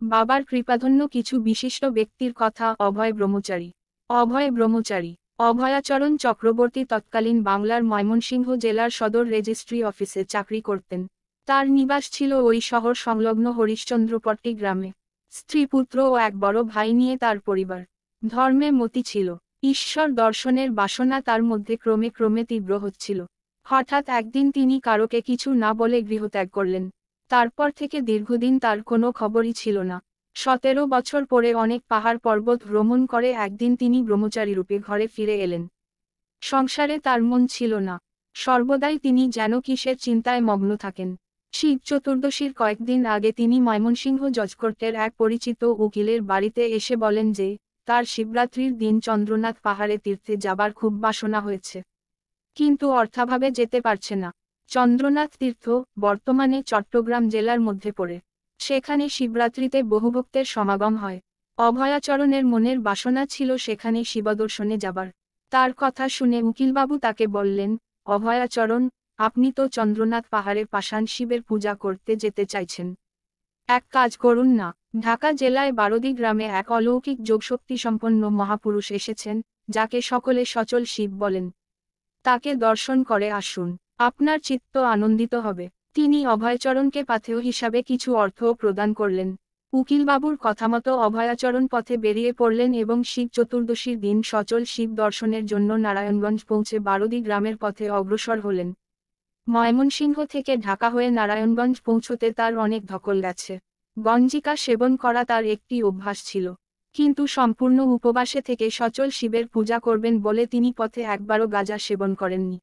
বাবার কৃপাধন্য কিছু বিশিষ্ট ব্যক্তির কথা। অভয় ব্রহ্মচারী। অভয়াচরণ চক্রবর্তী তৎকালীন বাংলার ময়মনসিংহ জেলার সদর রেজিস্ট্রি অফিসে চাকরি করতেন। তার নিবাস ছিল ওই শহর সংলগ্ন হরিশ্চন্দ্রপট্টি গ্রামে। স্ত্রী, পুত্র ও এক বড় ভাই নিয়ে তার পরিবার। ধর্মে মতি ছিল। ঈশ্বর দর্শনের বাসনা তার মধ্যে ক্রমে ক্রমে তীব্র হচ্ছিল। হঠাৎ একদিন তিনি কারোকে কিছু না বলে গৃহত্যাগ করলেন। তারপর থেকে দীর্ঘদিন তার কোনো খবরই ছিল না। 17 বছর পরে অনেক পাহাড় পর্বত ভ্রমণ করে একদিন তিনি ব্রহ্মচারী রূপে ঘরে ফিরে এলেন। সংসারে তার মন ছিল না। সর্বদাই তিনি যেন কিসের চিন্তায় মগ্ন থাকেন। শিব চতুর্দশীর কয়েকদিন আগে তিনি ময়মনসিংহ জজকোর্টের এক পরিচিত উকিলের বাড়িতে এসে বলেন যে তার শিবরাত্রির দিন চন্দ্রনাথ পাহাড়ে তীর্থে যাবার খুব বাসনা হয়েছে, কিন্তু অর্থাভাবে যেতে পারছে না। চন্দ্রনাথ তীর্থ বর্তমানে চট্টগ্রাম জেলার মধ্যে পড়ে। সেখানে শিবরাত্রিতে বহু ভক্তের সমাগম হয়। অভয়াচরণের মনের বাসনা ছিল সেখানে শিবদর্শনে যাবার। তার কথা শুনে উকিলবাবু তাকে বললেন, অভয়াচরণ, আপনি তো চন্দ্রনাথ পাহাড়ে পাষাণ শিবের পূজা করতে যেতে চাইছেন। এক কাজ করুন না, ঢাকা জেলায় বারোদি গ্রামে এক অলৌকিক যোগশক্তিসম্পন্ন মহাপুরুষ এসেছেন, যাকে সকলে সচল শিব বলেন। তাকে দর্শন করে আসুন, আপনার চিত্ত আনন্দিত হবে। তিনি অভয়চরণকে পাথেয় হিসাবে কিছু অর্থও প্রদান করলেন। উকিলবাবুর কথামতো অভয়াচরণ পথে বেরিয়ে পড়লেন এবং শিব চতুর্দশীর দিন সচল শিব দর্শনের জন্য নারায়ণগঞ্জ পৌঁছে বারোদি গ্রামের পথে অগ্রসর হলেন। ময়মনসিংহ থেকে ঢাকা হয়ে নারায়ণগঞ্জ পৌঁছতে তার অনেক ধকল গেছে। গঞ্জিকা সেবন করা তার একটি অভ্যাস ছিল, কিন্তু সম্পূর্ণ উপবাসে থেকে সচল শিবের পূজা করবেন বলে তিনি পথে একবারও গাঁজা সেবন করেননি।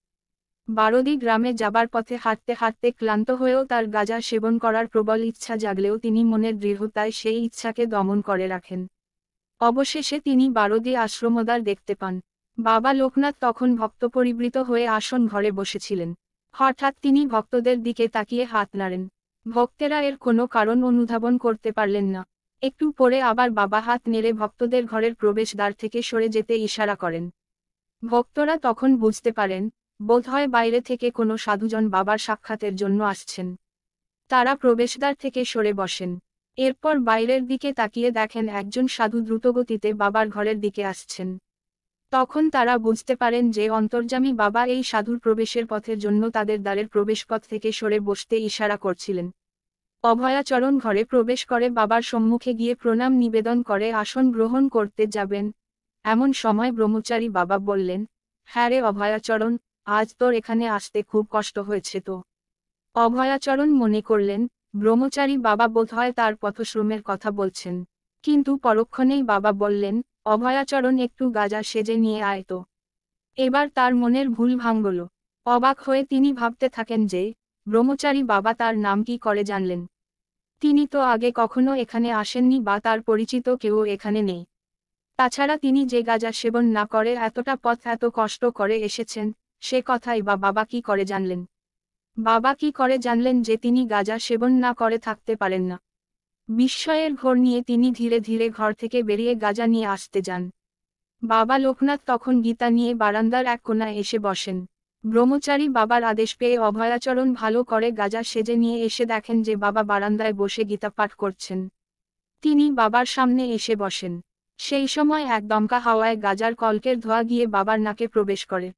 বারোদি গ্রামে যাবার পথে হাঁটতে হাঁটতে ক্লান্ত হয়েও তার গাঁজা সেবন করার প্রবল ইচ্ছা জাগলেও তিনি মনের দৃঢ়তায় সেই ইচ্ছাকে দমন করে রাখেন। অবশেষে তিনি বারোদি আশ্রমদ্বার দেখতে পান। বাবা লোকনাথ তখন ভক্তপরিবৃত হয়ে আসন ঘরে বসেছিলেন। হঠাৎ তিনি ভক্তদের দিকে তাকিয়ে হাত নাড়েন। ভক্তেরা এর কোনো কারণ অনুধাবন করতে পারলেন না। একটু পরে আবার বাবা হাত নেড়ে ভক্তদের ঘরের প্রবেশদ্বার থেকে সরে যেতে ইশারা করেন। ভক্তরা তখন বুঝতে পারেন, বোধহয় বাইরে থেকে কোনো সাধুজন বাবার সাক্ষাতের জন্য আসছেন। তারা প্রবেশদ্বার থেকে সরে বসেন। এরপর বাইরের দিকে তাকিয়ে দেখেন একজন সাধু দ্রুতগতিতে বাবার ঘরের দিকে আসছেন। তখন তারা বুঝতে পারেন যে অন্তর্যামী বাবা এই সাধুর প্রবেশের পথের জন্য তাদের দ্বারের প্রবেশপথ থেকে সরে বসতে ইশারা করছিলেন। অভয়াচরণ ঘরে প্রবেশ করে বাবার সম্মুখে গিয়ে প্রণাম নিবেদন করে আসন গ্রহণ করতে যাবেন। এমন সময় ব্রহ্মচারী বাবা বললেন, হ্যাঁ রে অভয়াচরণ, আজ তোর এখানে আসতে খুব কষ্ট হয়েছে তো। অভয়াচরণ মনে করলেন, ব্রহ্মচারী বাবা বোধহয় তার পথশ্রমের কথা বলছেন। কিন্তু পরক্ষণেই বাবা বললেন, অভয়াচরণ, একটু গাঁজা সেজে নিয়ে আয় তো। এবার তার মনের ভুল ভাঙল। অবাক হয়ে তিনি ভাবতে থাকেন যে ব্রহ্মচারী বাবা তার নাম কি করে জানলেন। তিনি তো আগে কখনো এখানে আসেননি বা তার পরিচিত কেউ এখানে নেই। তাছাড়া তিনি যে গাঁজা সেবন না করে এতটা পথ এত কষ্ট করে এসেছেন, সে কথাই বা বাবা কি করে জানলেন। বাবা কি করে জানলেন যে তিনি গাঁজা সেবন না করে থাকতে পারেন না। বিস্ময়ের ঘোর নিয়ে তিনি ধীরে ধীরে ঘর থেকে বেরিয়ে গাঁজা নিয়ে আসতে যান। বাবা লোকনাথ তখন গীতা নিয়ে বারান্দার এক কোণায় এসে বসেন। ব্রহ্মচারী বাবার আদেশ পেয়ে অভয়াচরণ ভালো করে গাঁজা সেজে নিয়ে এসে দেখেন যে বাবা বারান্দায় বসে গীতা পাঠ করছেন। তিনি বাবার সামনে এসে বসেন। সেই সময় এক দমকা হাওয়ায় গাঁজার কল্কের ধোঁয়া গিয়ে বাবার নাকে প্রবেশ করে।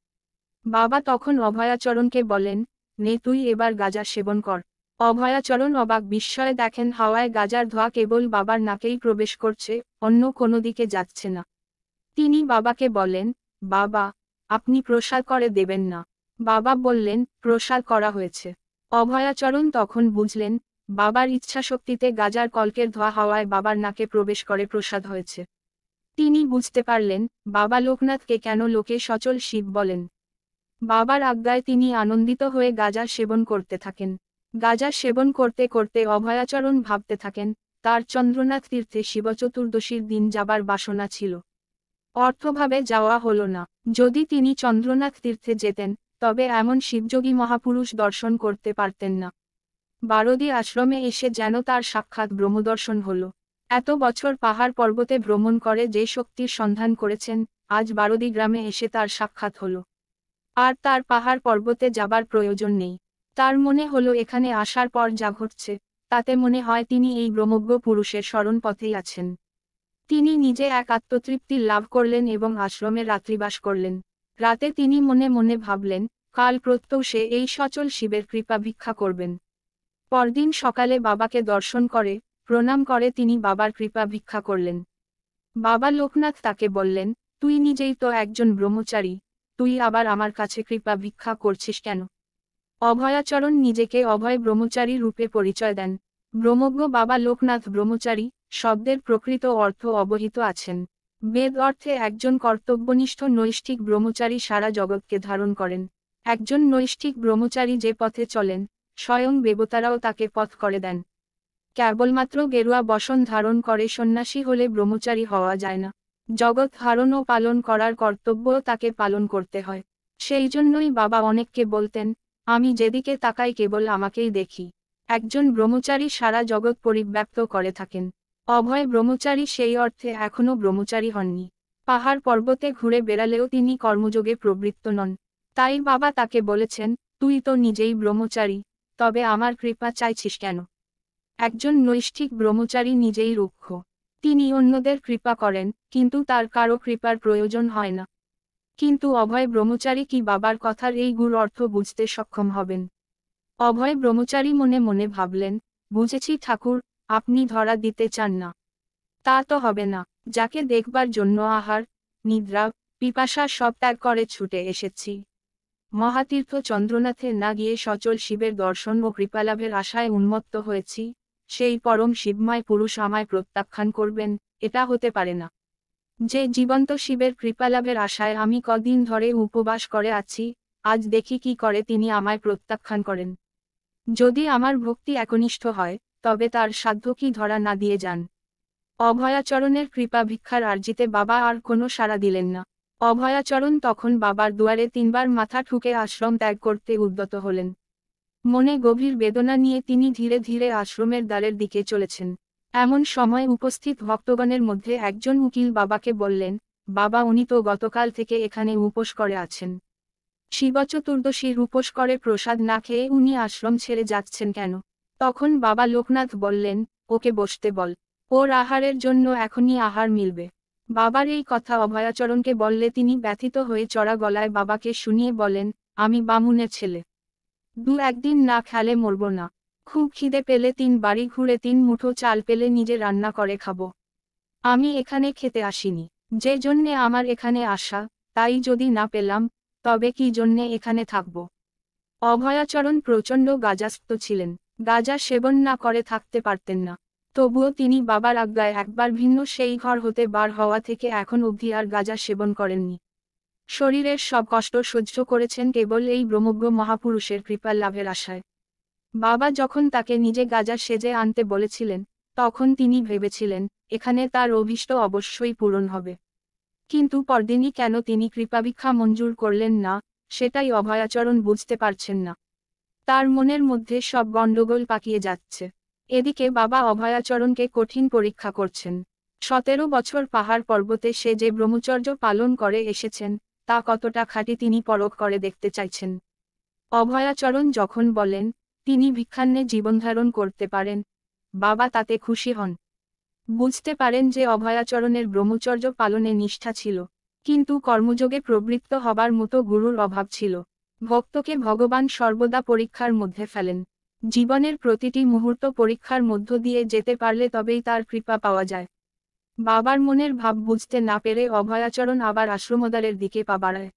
বাবা তখন অভয়াচরণকে বলেন, নে তুই এবার গাঁজা সেবন কর। অভয়াচরণ অবাক বিস্ময়ে দেখেন হাওয়ায় গাঁজার ধোঁয়া কেবল বাবার নাকেই প্রবেশ করছে, অন্য কোনো দিকে যাচ্ছে না। তিনি বাবাকে বলেন, বাবা, আপনি প্রসাদ করে দেবেন না। বাবা বললেন, প্রসাদ করা হয়েছে। অভয়াচরণ তখন বুঝলেন, বাবার ইচ্ছাশক্তিতে গাঁজার কল্কের ধোঁয়া হাওয়ায় বাবার নাকে প্রবেশ করে প্রসাদ হয়েছে। তিনি বুঝতে পারলেন, বাবা লোকনাথকে কেন লোকে সচল শিব বলেন। বাবার আজ্ঞায় তিনি আনন্দিত হয়ে গাঁজা সেবন করতে থাকেন। গাঁজা সেবন করতে করতে অভয়াচরণ ভাবতে থাকেন, তার চন্দ্রনাথ তীর্থে শিবচতুর্দশীর দিন যাবার বাসনা ছিল। অর্থভাবে যাওয়া হলো না। যদি তিনি চন্দ্রনাথ তীর্থে যেতেন, তবে এমন শিবযোগী মহাপুরুষ দর্শন করতে পারতেন না। বারোদি আশ্রমে এসে যেন তার সাক্ষাৎ ব্রহ্মদর্শন হল। এত বছর পাহাড় পর্বতে ভ্রমণ করে যে শক্তির সন্ধান করেছেন, আজ বারোদি গ্রামে এসে তার সাক্ষাৎ হল। আর তার পাহাড় পর্বতে যাবার প্রয়োজন নেই। তার মনে হলো এখানে আসার পর যা ঘটছে, তাতে মনে হয় তিনি এই ব্রহ্মজ্ঞ পুরুষের স্মরণ পথেই আছেন। তিনি নিজে এক আত্মতৃপ্তি লাভ করলেন এবং আশ্রমে রাত্রিবাস করলেন। রাতে তিনি মনে মনে ভাবলেন, কাল প্রত্যুষে এই সচল শিবের কৃপা ভিক্ষা করবেন। পরদিন সকালে বাবাকে দর্শন করে, প্রণাম করে তিনি বাবার কৃপা ভিক্ষা করলেন। বাবা লোকনাথ তাকে বললেন, তুই নিজেই তো একজন ব্রহ্মচারী, তুই আবার আমার কাছে কৃপা ভিক্ষা করছিস কেন? অভয়াচরণ নিজেকে অভয় ব্রহ্মচারী রূপে পরিচয় দেন। ব্রহ্মজ্ঞ বাবা লোকনাথ ব্রহ্মচারী শব্দের প্রকৃত অর্থ অবহিত আছেন। বেদ অর্থে একজন কর্তব্যনিষ্ঠ নৈষ্ঠিক ব্রহ্মচারী সারা জগৎকে ধারণ করেন। একজন নৈষ্ঠিক ব্রহ্মচারী যে পথে চলেন, স্বয়ং দেবতারাও তাকে পথ করে দেন। কেবলমাত্র গেরুয়া বসন ধারণ করে সন্ন্যাসী হলে ব্রহ্মচারী হওয়া যায় না। জগৎ ধারণ ও পালন করার কর্তব্যও তাকে পালন করতে হয়। সেই জন্যই বাবা অনেককে বলতেন, আমি যেদিকে তাকাই কেবল আমাকেই দেখি। একজন ব্রহ্মচারী সারা জগৎ পরিব্যাপ্ত করে থাকেন। অভয় ব্রহ্মচারী সেই অর্থে এখনও ব্রহ্মচারী হননি। পাহাড় পর্বতে ঘুরে বেড়ালেও তিনি কর্মযোগে প্রবৃত্ত নন। তাই বাবা তাকে বলেছেন, তুই তো নিজেই ব্রহ্মচারী, তবে আমার কৃপা চাইছিস কেন? একজন নৈষ্ঠিক ব্রহ্মচারী নিজেই রুক্ষ। তিনি অন্যদের কৃপা করেন, কিন্তু তার কারো কৃপার প্রয়োজন হয় না। কিন্তু অভয় ব্রহ্মচারী কি বাবার কথার এই গূঢ় অর্থ বুঝতে সক্ষম হবেন? অভয় ব্রহ্মচারী মনে মনে ভাবলেন, বুঝেছি ঠাকুর, আপনি ধরা দিতে চান না। তা তো হবে না। যাকে দেখবার জন্য আহার, নিদ্রা, পিপাসা সব ত্যাগ করে ছুটে এসেছি। মহাতীর্থ চন্দ্রনাথে না গিয়ে সচল শিবের দর্শন ও কৃপালাভের আশায় উন্মত্ত হয়েছি, সেই পরম শিবময় পুরুষ আমায় প্রত্যাখ্যান করবেন, এটা হতে পারে না। যে জীবন্ত শিবের কৃপালাভের আশায় আমি কদিন ধরে উপবাস করে আছি, আজ দেখি কি করে তিনি আমায় প্রত্যাখ্যান করেন। যদি আমার ভক্তি একনিষ্ঠ হয়, তবে তার সাধ্য কি ধরা না দিয়ে যান। অভয়াচরণের কৃপা ভিক্ষার আর্জিতে বাবা আর কোনো সাড়া দিলেন না। অভয়াচরণ তখন বাবার দুয়ারে 3 বার মাথা ঠুকে আশ্রম ত্যাগ করতে উদ্যত হলেন। মনে গভীর বেদনা নিয়ে তিনি ধীরে ধীরে আশ্রমের দ্বারের দিকে চলেছেন। এমন সময় উপস্থিত ভক্তগণের মধ্যে একজন উকিল বাবাকে বললেন, বাবা উনি তো গতকাল থেকে এখানে উপোস করে আছেন। শিবচতুর্দশীর উপোস করে প্রসাদ না খেয়ে উনি আশ্রম ছেড়ে যাচ্ছেন কেন? তখন বাবা লোকনাথ বললেন, ওকে বসতে বল, ওর আহারের জন্য এখনই আহার মিলবে। বাবার এই কথা অভয়াচরণকে বললে তিনি ব্যথিত হয়ে চড়া গলায় বাবাকে শুনিয়ে বলেন, আমি বামুনের ছেলে, 2-1 দিন না খেলে মরব না। খুব খিদে পেলে 3 বাড়ি ঘুরে 3 মুঠো চাল পেলে নিজে রান্না করে খাবো। আমি এখানে খেতে আসিনি। যে জন্যে আমার এখানে আসা, তাই যদি না পেলাম, তবে কি জন্যে এখানে থাকব? অভয়াচরণ প্রচণ্ড গাঁজাসক্ত ছিলেন। গাঁজা সেবন না করে থাকতে পারতেন না। তবুও তিনি বাবার আজ্ঞায় একবার ভিন্ন সেই ঘর হতে বার হওয়া থেকে এখন অবধি আর গাঁজা সেবন করেননি। শরীরের সব কষ্ট সহ্য করেছেন কেবল এই ব্রহ্মজ্ঞ মহাপুরুষের কৃপা লাভের আশায়। বাবা যখন তাকে নিজে গাঁজা সেজে আনতে বলেছিলেন, তখন তিনি ভেবেছিলেন, এখানে তার অভীষ্ট অবশ্যই পূরণ হবে। কিন্তু পরদিনই কেন তিনি কৃপাভিক্ষা মঞ্জুর করলেন না, সেটাই অভয়াচরণ বুঝতে পারছেন না। তার মনের মধ্যে সব গণ্ডগোল পাকিয়ে যাচ্ছে। এদিকে বাবা অভয়াচরণকে কঠিন পরীক্ষা করছেন। 17 বছর পাহাড় পর্বতে সে যে ব্রহ্মচর্য পালন করে এসেছেন, তা কতটা খাঁটি তিনি পরখ করে দেখতে চাইছেন। অভয়াচরণ যখন বলেন, তিনি ভিক্ষান্নে জীবনধারণ করতে পারেন, বাবা তাতে খুশি হন। বুঝতে পারেন যে অভয়াচরণের ব্রহ্মচর্য পালনে নিষ্ঠা ছিল, কিন্তু কর্মযোগে প্রবৃত্ত হবার মতো গুরুর অভাব ছিল। ভক্তকে ভগবান সর্বদা পরীক্ষার মধ্যে ফেলেন। জীবনের প্রতিটি মুহূর্ত পরীক্ষার মধ্য দিয়ে যেতে পারলে তবেই তার কৃপা পাওয়া যায়। বাবার মনের ভাব বুঝতে না পেরে অভয়াচরণ আবার আশ্রমদ্বারের দিকে পা বাড়ায়।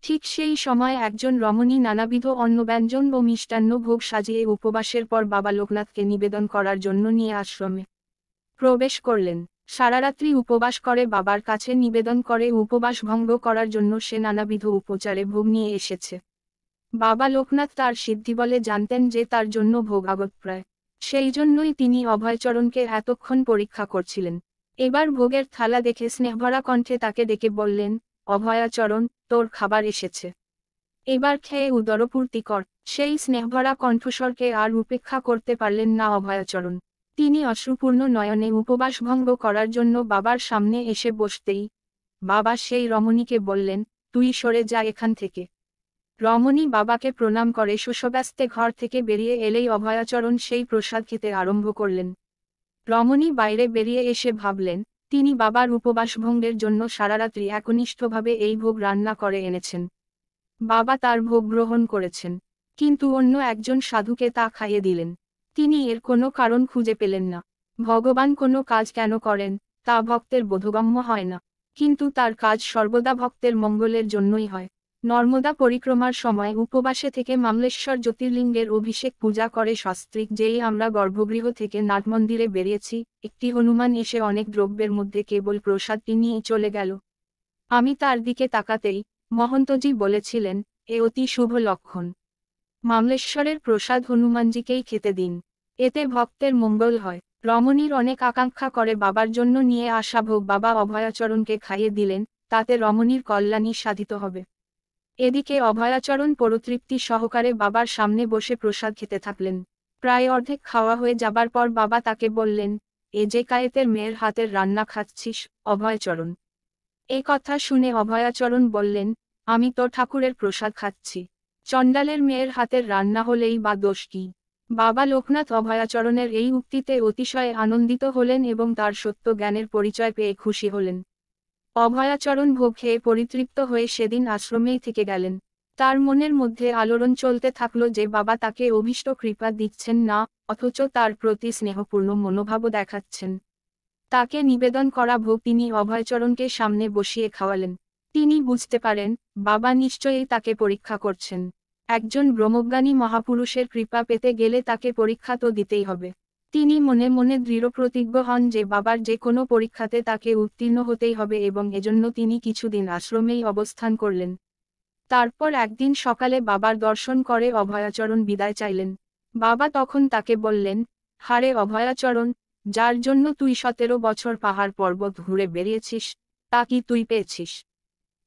ঠিক সেই সময় একজন রমণী নানাবিধ অন্নব্যঞ্জন ও মিষ্টান্ন ভোগ সাজিয়ে উপবাসের পর বাবা লোকনাথকে নিবেদন করার জন্য নিয়ে আশ্রমে প্রবেশ করলেন। সারারাত্রি উপবাস করে বাবার কাছে নিবেদন করে উপবাস ভঙ্গ করার জন্য সে নানাবিধ উপচারে ভোগ নিয়ে এসেছে। বাবা লোকনাথ তার সিদ্ধিবলে জানতেন যে তার জন্য ভোগ আগতপ্রায়। সেই জন্যই তিনি অভয়চরণকে এতক্ষণ পরীক্ষা করছিলেন। এবার ভোগের থালা দেখে স্নেহভরা কণ্ঠে তাকে ডেকে বললেন, অভয়াচরণ, তোর খাবার এসেছে। এবার খেয়ে উদরপূর্তি কর। সেই স্নেহভরা কণ্ঠস্বরকে আর উপেক্ষা করতে পারলেন না অভয়াচরণ। তিনি অশ্রুপূর্ণ নয়নে উপবাস ভঙ্গ করার জন্য বাবার সামনে এসে বসতেই বাবা সেই রমণীকে বললেন, তুই সরে যা এখান থেকে। রমণী বাবাকে প্রণাম করে শোশব্যস্তে ঘর থেকে বেরিয়ে এলেই অভয়াচরণ সেই প্রসাদ খেতে আরম্ভ করলেন। রমণী বাইরে বেরিয়ে এসে ভাবলেন, তিনি বাবার উপবাসভঙ্গের জন্য সারারাত্রি একনিষ্ঠভাবে এই ভোগ রান্না করে এনেছেন। বাবা তার ভোগ গ্রহণ করেছেন, কিন্তু অন্য একজন সাধুকে তা খাইয়ে দিলেন। তিনি এর কোনো কারণ খুঁজে পেলেন না। ভগবান কোনো কাজ কেন করেন, তা ভক্তের বোধগম্য হয় না, কিন্তু তার কাজ সর্বদা ভক্তের মঙ্গলের জন্যই হয়। নর্মদা পরিক্রমার সময় উপবাসে থেকে মামলেশ্বর জ্যোতির্লিঙ্গের অভিষেক পূজা করে সস্ত্রীক যেই আমরা গর্ভগৃহ থেকে নাটমন্দিরে বেরিয়েছি, একটি হনুমান এসে অনেক দ্রব্যের মধ্যে কেবল প্রসাদটি নিয়ে চলে গেল। আমি তার দিকে তাকাতেই মহন্তজি বলেছিলেন, এ অতি শুভ লক্ষণ। মামলেশ্বরের প্রসাদ হনুমানজিকেই খেতে দিন, এতে ভক্তের মঙ্গল হয়। রমণীর অনেক আকাঙ্ক্ষা করে বাবার জন্য নিয়ে আসা ভোগ বাবা অভয়াচরণকে খাইয়ে দিলেন, তাতে রমণীর কল্যাণই সাধিত হবে। এদিকে অভয়াচরণ পরতৃপ্তি সহকারে বাবার সামনে বসে প্রসাদ খেতে থাকলেন। প্রায় অর্ধেক খাওয়া হয়ে যাবার পর বাবা তাকে বললেন, এ যে কায়েতের মেয়ের হাতের রান্না খাচ্ছিস, অভয়চরণ? এ কথা শুনে অভয়াচরণ বললেন, আমি তো ঠাকুরের প্রসাদ খাচ্ছি, চণ্ডালের মেয়ের হাতের রান্না হলেই বা দোষ কি? বাবা লোকনাথ অভয়াচরণের এই উক্তিতে অতিশয় আনন্দিত হলেন এবং তার সত্য জ্ঞানের পরিচয় পেয়ে খুশি হলেন। অভয়াচরণ ভোগ খেয়ে পরিতৃপ্ত হয়ে সেদিন আশ্রমেই থেকে গেলেন। তার মনের মধ্যে আলোড়ন চলতে থাকলো যে বাবা তাকে অভীষ্ট কৃপা দিচ্ছেন না, অথচ তার প্রতি স্নেহপূর্ণ মনোভাবও দেখাচ্ছেন। তাকে নিবেদন করা ভোগ তিনি অভয়চরণকে সামনে বসিয়ে খাওয়ালেন। তিনি বুঝতে পারেন, বাবা নিশ্চয়ই তাকে পরীক্ষা করছেন। একজন ব্রহ্মজ্ঞানী মহাপুরুষের কৃপা পেতে গেলে তাকে পরীক্ষা তো দিতেই হবে। তিনি মনে মনে দৃঢ়প্রতিজ্ঞ হন যে বাবার যে কোনো পরীক্ষাতে তাকে উত্তীর্ণ হতেই হবে এবং এজন্য তিনি কিছুদিন আশ্রমেই অবস্থান করলেন। তারপর একদিন সকালে বাবার দর্শন করে অভয়াচরণ বিদায় চাইলেন। বাবা তখন তাকে বললেন, হারে অভয়াচরণ, যার জন্য তুই 17 বছর পাহাড় পর্বত ঘুরে বেরিয়েছিস, তা কি তুই পেয়েছিস?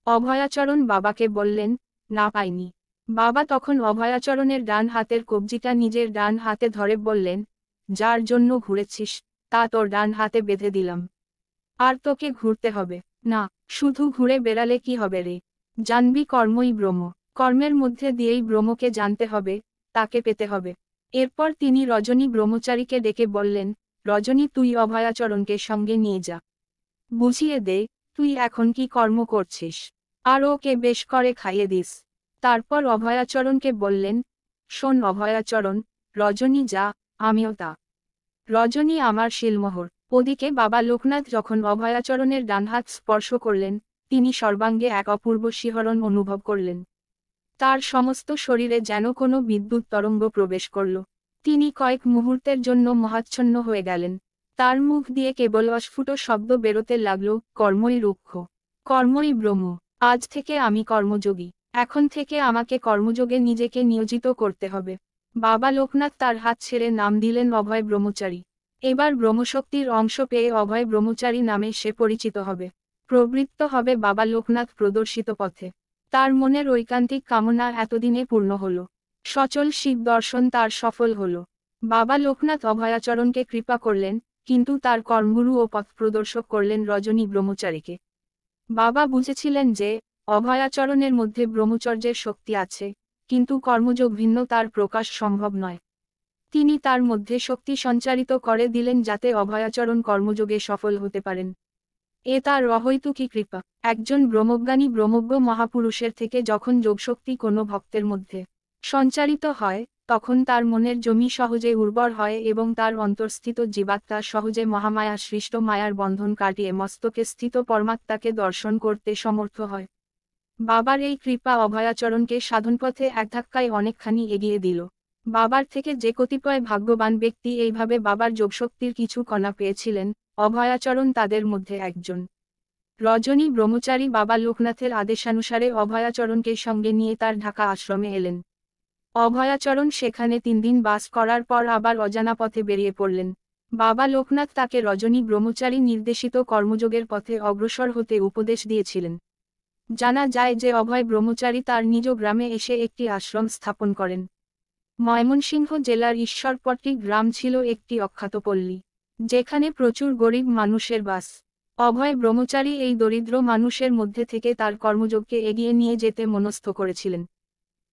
অভয়াচরণ বাবাকে বললেন, না পাইনি। বাবা তখন অভয়াচরণের ডান হাতের কবজিটা নিজের ডান হাতে ধরে বললেন, যার জন্য ঘুরেছিস, তা তোর ডান হাতে বেঁধে দিলাম। আর তোকে ঘুরতে হবে না, শুধু ঘুরে বেড়ালে কি হবে রে? জানবি কর্মই ব্রহ্ম, কর্মের মধ্যে দিয়েই ব্রহ্মকে জানতে হবে, তাকে পেতে হবে। এরপর তিনি রজনী ব্রহ্মচারীকে ডেকে বললেন, রজনী তুই অভয়াচরণকে সঙ্গে নিয়ে যা, বুঝিয়ে দে, তুই এখন কি কর্ম করছিস, আর ওকে বেশ করে খাইয়ে দিস। তারপর অভয়াচরণকে বললেন, শোন অভয়াচরণ, রজনী যা, আমিও তা। রজনী আমার শিলমোহর। ওদিকে বাবা লোকনাথ যখন অভয়াচরণের ডানহাত স্পর্শ করলেন, তিনি সর্বাঙ্গে এক অপূর্ব শিহরণ অনুভব করলেন। তার সমস্ত শরীরে যেন কোনো বিদ্যুৎ তরঙ্গ প্রবেশ করল। তিনি কয়েক মুহূর্তের জন্য মহাচ্ছন্ন হয়ে গেলেন। তার মুখ দিয়ে কেবল অস্ফুট শব্দ বেরোতে লাগল, কর্মই রুক্ষ, কর্মই ব্রহ্ম। আজ থেকে আমি কর্মযোগী, এখন থেকে আমাকে কর্মযোগে নিজেকে নিয়োজিত করতে হবে। বাবা লোকনাথ তার হাত ছেড়ে নাম দিলেন অভয় ব্রহ্মচারী। এবার ব্রহ্মশক্তির অংশ পেয়ে অভয় ব্রহ্মচারী নামে সে পরিচিত হবে, প্রবৃত্ত হবে বাবা লোকনাথ প্রদর্শিত পথে। তার মনের ঐকান্তিক কামনা এতদিনে পূর্ণ হল। সচল শিব দর্শন তার সফল হল। বাবা লোকনাথ অভয়াচরণকে কৃপা করলেন, কিন্তু তার কর্মগুরু ও পথপ্রদর্শক করলেন রজনী ব্রহ্মচারীকে। বাবা বুঝেছিলেন যে, অভয়াচরণের মধ্যে ব্রহ্মচর্যের শক্তি আছে, কিন্তু কর্মযোগ ভিন্ন, তার প্রকাশ সম্ভব নয়। তিনি তার মধ্যে শক্তি সঞ্চারিত করে দিলেন যাতে অভয়াচরণ কর্মযোগে সফল হতে পারেন। এ তার অহৈতুকী কৃপা। একজন ব্রহ্মজ্ঞানী ব্রহ্মজ্ঞ মহাপুরুষের থেকে যখন যোগশক্তি কোনো ভক্তের মধ্যে সঞ্চারিত হয়, তখন তার মনের জমি সহজে উর্বর হয় এবং তার অন্তর্স্থিত জীবাত্মা সহজে মহামায়া সৃষ্ট মায়ার বন্ধন কাটিয়ে মস্তকে স্থিত পরমাত্মাকে দর্শন করতে সমর্থ হয়। বাবার এই কৃপা অভয়াচরণকে সাধনপথে এক ধাক্কায় অনেকখানি এগিয়ে দিল। বাবার থেকে যে কতিপয় ভাগ্যবান ব্যক্তি এইভাবে বাবার যোগশক্তির কিছু কণা পেয়েছিলেন, অভয়াচরণ তাদের মধ্যে একজন। রজনী ব্রহ্মচারী বাবা লোকনাথের আদেশানুসারে অভয়াচরণকে সঙ্গে নিয়ে তার ঢাকা আশ্রমে এলেন। অভয়াচরণ সেখানে 3 দিন বাস করার পর আবার অজানা পথে বেরিয়ে পড়লেন। বাবা লোকনাথ তাকে রজনী ব্রহ্মচারী নির্দেশিত কর্মযোগের পথে অগ্রসর হতে উপদেশ দিয়েছিলেন। জানা যায় যে অভয় ব্রহ্মচারী তার নিজ গ্রামে এসে একটি আশ্রম স্থাপন করেন। ময়মনসিংহ জেলার ঈশ্বরপট্টি গ্রাম ছিল একটি অখ্যাত পল্লী, যেখানে প্রচুর গরিব মানুষের বাস। অভয় ব্রহ্মচারী এই দরিদ্র মানুষের মধ্যে থেকে তার কর্মযোগকে এগিয়ে নিয়ে যেতে মনস্থ করেছিলেন।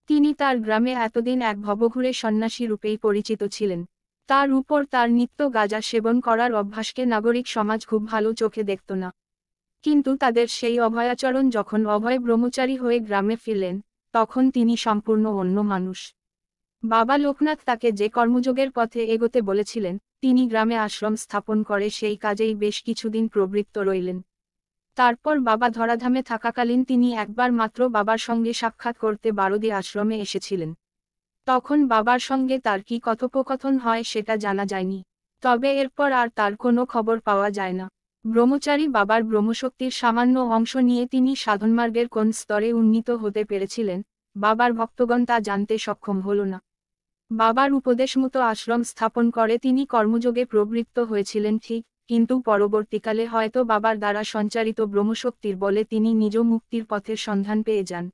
তিনি তার গ্রামে এতদিন এক ভবঘুরে সন্ন্যাসী রূপেই পরিচিত ছিলেন। তার উপর তার নিত্য গাঁজা সেবন করার অভ্যাসকে নাগরিক সমাজ খুব ভালো চোখে দেখত না। কিন্তু তাদের সেই অভয়াচরণ যখন অভয় ব্রহ্মচারী হয়ে গ্রামে ফিরলেন, তখন তিনি সম্পূর্ণ অন্য মানুষ। বাবা লোকনাথ তাকে যে কর্মযোগের পথে এগোতে বলেছিলেন, তিনি গ্রামে আশ্রম স্থাপন করে সেই কাজেই বেশ কিছুদিন প্রবৃত্ত রইলেন। তারপর বাবা ধরাধামে থাকাকালীন তিনি একবার মাত্র বাবার সঙ্গে সাক্ষাৎ করতে বারোদি আশ্রমে এসেছিলেন। তখন বাবার সঙ্গে তার কি কথোপকথন হয় সেটা জানা যায়নি। তবে এরপর আর তার কোনো খবর পাওয়া যায় না। ব্রহ্মচারী বাবার ব্রহ্মশক্তির সামান্য অংশ নিয়ে তিনি সাধনমার্গের কোন স্তরে উন্নীত হতে পেরেছিলেন, বাবার ভক্তগণ তা জানতে সক্ষম হল না। বাবার উপদেশ মতো আশ্রম স্থাপন করে তিনি কর্মযোগে প্রবৃত্ত হয়েছিলেন ঠিক, কিন্তু পরবর্তীকালে হয়তো বাবার দ্বারা সঞ্চারিত ব্রহ্মশক্তির বলে তিনি নিজ মুক্তির পথের সন্ধান পেয়ে যান।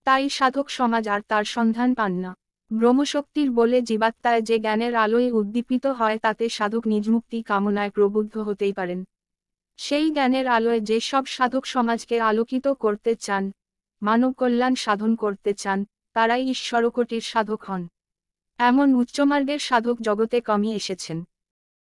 তাই সাধক সমাজ আর তার সন্ধান পান না। ব্রহ্মশক্তির বলে জীবাত্মায় যে জ্ঞানের আলোয় উদ্দীপিত হয় তাতে সাধক নিজ মুক্তি কামনায় প্রবুদ্ধ হতেই পারেন। সেই জ্ঞানের আলোয় যে সব সাধক সমাজকে আলোকিত করতে চান, মানব কল্যাণ সাধন করতে চান, তারাই ঈশ্বরকোটির সাধক হন। এমন উচ্চমার্গের সাধক জগতে কমই এসেছেন।